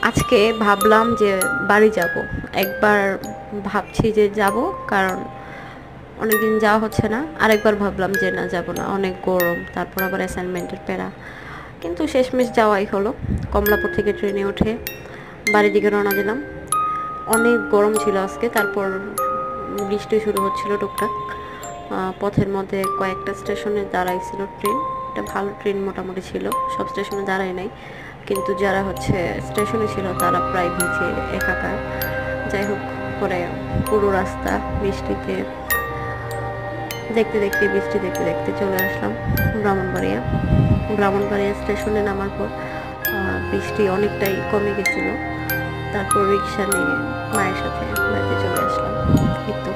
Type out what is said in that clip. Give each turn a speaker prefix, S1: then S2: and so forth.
S1: আজকে ভাবলাম যে বাড়ি যাব। একবার ভাবছি যে যাব, কারণ অনেকদিন যাওয়া হচ্ছে না। আরেকবার ভাবলাম যে না, যাব না, অনেক গরম, তারপর আবার অ্যাসাইনমেন্টের প্যারা। কিন্তু শেষমেশ যাওয়াই হলো। কমলাপুর থেকে ট্রেনে উঠে বাড়ির দিকে রওনা দিলাম। অনেক গরম ছিল আজকে, তারপর বৃষ্টি শুরু হচ্ছিল টুকটাক। পথের মধ্যে কয়েকটা স্টেশনে দাঁড়াইছিল ট্রেন। এটা ভালো ট্রেন মোটামুটি ছিল, সব স্টেশনে দাঁড়ায় নাই, কিন্তু যারা হচ্ছে স্টেশনে ছিল তারা প্রায় ভিজে একাকার। যাই হোক, পরে পুরো রাস্তা বৃষ্টিতে দেখতে দেখতে, বৃষ্টি দেখতে দেখতে চলে আসলাম ব্রাহ্মণবাড়িয়া। ব্রাহ্মণবাড়িয়া স্টেশনে নামার পর বৃষ্টি অনেকটাই কমে গেছিলো। তারপর রিক্সা নিয়ে মায়ের সাথে বাড়িতে চলে আসলাম। এই তো।